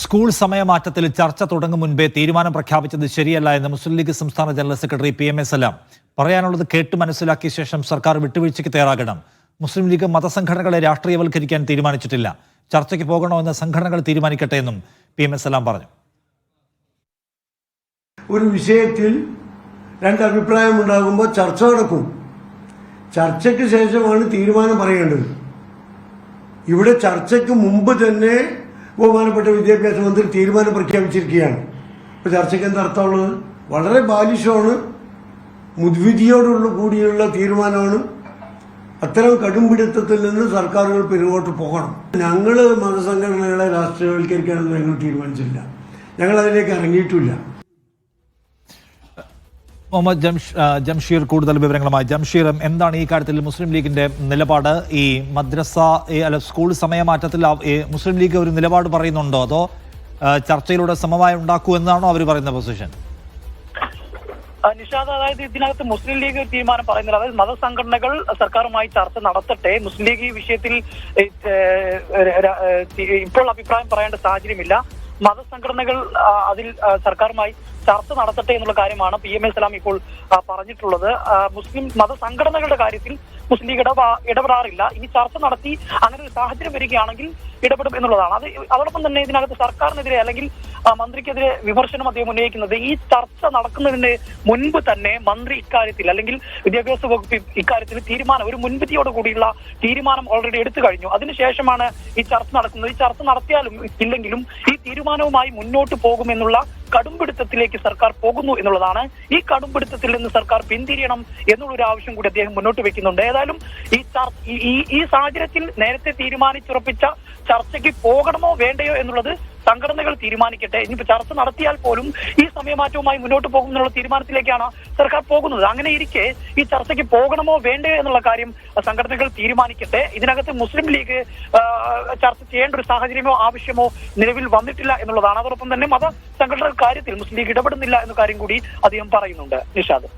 School സമയമാറ്റത്തിൽ ചർച്ച തുടങ്ങും മുൻപേ തീരുമാനം പ്രഖ്യാപിച്ചത് ശരിയല്ല എന്ന് മുസ്ലിം ലീഗ് സംസ്ഥാന ജനറൽ സെക്രട്ടറി PM.A. സലാം. പറയാനുള്ളത് കേട്ട് മനസ്സിലാക്കിയ ശേഷം സർക്കാർ വിട്ടുവീഴ്ചയ്ക്ക് തയ്യാറാകണം. മുസ്ലിം ലീഗ് മതസംഘടനകളെ രാഷ്ട്രീയവൽക്കരിക്കാൻ തീരുമാനിച്ചിട്ടില്ല. ചർച്ചയ്ക്ക് പോകണമെന്ന് സംഘടനകൾ തീരുമാനിക്കട്ടെ എന്നും PM.A. സലാം പറഞ്ഞു. ഒരു വിഷയത്തിൽ രണ്ടഭിപ്രായം ഉണ്ടാകുമ്പോൾ ചർച്ച നടക്കും. ചർച്ചയ്ക്ക് ശേഷമാണ് തീരുമാനം പറയേണ്ടത്. ഇവിടെ ചർച്ചയ്ക്ക് മുമ്പ് തന്നെ ബഹുമാനപ്പെട്ട വിദ്യാഭ്യാസ മന്ത്രി തീരുമാനം പ്രഖ്യാപിച്ചിരിക്കുകയാണ്. ഇപ്പോൾ ചർച്ചയ്ക്ക് എന്താ അർത്ഥമുള്ളത്? വളരെ ബാലിശമാണ്, മുൻവിധിയോടുള്ള കൂടിയുള്ള തീരുമാനമാണ്. അത്തരം കടുംപിടുത്തത്തിൽ നിന്ന് സർക്കാരുകൾ പിന്നോട്ട് പോകണം. ഞങ്ങൾ മതസംഘടനകളെ രാഷ്ട്രീയവൽക്കരിക്കാനൊന്നും ഞങ്ങൾ തീരുമാനിച്ചില്ല. ഞങ്ങൾ അതിലേക്ക് ഇറങ്ങിയിട്ടില്ല. മുഹമ്മദ് ജംഷീർ കൂടുതൽ വിവരങ്ങളുമായി. ജംഷീർ, എന്താണ് ഈ കാര്യത്തിൽ മുസ്ലിം ലീഗിന്റെ നിലപാട്? ഈ മദ്രസ സ്കൂൾ സമയമാറ്റത്തിൽ മുസ്ലിം ലീഗ് ഒരു നിലപാട് പറയുന്നുണ്ടോ, അതോ ചർച്ചയിലൂടെ സമവായം ഉണ്ടാക്കൂ എന്നാണോ അവർ പറയുന്ന പൊസിഷൻ? നിഷാദ്, അതായത് ഇതിനകത്ത് മുസ്ലിം ലീഗ് ഒരു തീരുമാനം പറയുന്നില്ല. അതായത് മതസംഘടനകൾ സർക്കാരുമായി ചർച്ച നടത്തട്ടെ. മുസ്ലിം ലീഗ് ഈ വിഷയത്തിൽ ഇപ്പോൾ അഭിപ്രായം പറയേണ്ട സാഹചര്യമില്ല. മതസംഘടനകൾ അതിൽ സർക്കാരുമായി ചർച്ച നടത്തട്ടെ എന്നുള്ള കാര്യമാണ് PM.A. സലാം ഇപ്പോൾ പറഞ്ഞിട്ടുള്ളത്. മുസ്ലിം മതസംഘടനകളുടെ കാര്യത്തിൽ മുസ്ലിം ലീഗ് ഇടപെടാറില്ല. ഇനി ചർച്ച നടത്തി അങ്ങനെ ഒരു സാഹചര്യം വരികയാണെങ്കിൽ ഇടപെടും എന്നുള്ളതാണ്. അതോടൊപ്പം തന്നെ ഇതിനകത്ത് സർക്കാരിനെതിരെ അല്ലെങ്കിൽ മന്ത്രിക്കെതിരെ വിമർശനം അദ്ദേഹം ഉന്നയിക്കുന്നത് ഈ ചർച്ച നടക്കുന്നതിന് മുൻപ് തന്നെ മന്ത്രി ഇക്കാര്യത്തിൽ അല്ലെങ്കിൽ വിദ്യാഭ്യാസ വകുപ്പ് ഇക്കാര്യത്തിൽ തീരുമാനം, ഒരു മുൻവിധിയോട് കൂടിയുള്ള തീരുമാനം ഓൾറെഡി എടുത്തു കഴിഞ്ഞു. അതിനുശേഷമാണ് ഈ ചർച്ച നടക്കുന്നത്. ഈ ചർച്ച നടത്തിയാലും ഇല്ലെങ്കിലും ഈ തീരുമാനവുമായി മുന്നോട്ട് പോകുമെന്നുള്ള കടുംപിടുത്തത്തിലേക്ക് സർക്കാർ പോകുന്നു എന്നുള്ളതാണ്. ഈ കടുംപിടുത്തത്തിൽ നിന്ന് സർക്കാർ പിന്തിരിയണം എന്നുള്ളൊരു ആവശ്യം കൂടി അദ്ദേഹം മുന്നോട്ട് വെക്കുന്നുണ്ട്. ഏതായാലും ഈ സാഹചര്യത്തിൽ നേരത്തെ തീരുമാനിച്ചുറപ്പിച്ച ചർച്ചയ്ക്ക് പോകണമോ വേണ്ടയോ എന്നുള്ളത് സംഘടനകൾ തീരുമാനിക്കട്ടെ. ഇനിയിപ്പോ ചർച്ച നടത്തിയാൽ പോലും ഈ സമയമാറ്റവുമായി മുന്നോട്ട് പോകും എന്നുള്ള തീരുമാനത്തിലേക്കാണ് സർക്കാർ പോകുന്നത്. അങ്ങനെ ഇരിക്കെ ഈ ചർച്ചയ്ക്ക് പോകണമോ വേണ്ടയോ എന്നുള്ള കാര്യം സംഘടനകൾ തീരുമാനിക്കട്ടെ. ഇതിനകത്ത് മുസ്ലിം ലീഗ് ചർച്ച ചെയ്യേണ്ട ഒരു സാഹചര്യമോ ആവശ്യമോ നിലവിൽ വന്നിട്ടില്ല എന്നുള്ളതാണ്. അതോടൊപ്പം തന്നെ മത സംഘടനകളുടെ കാര്യത്തിൽ മുസ്ലിം ലീഗ് ഇടപെടുന്നില്ല എന്ന കാര്യം കൂടി അദ്ദേഹം പറയുന്നുണ്ട്. നിഷാദ്.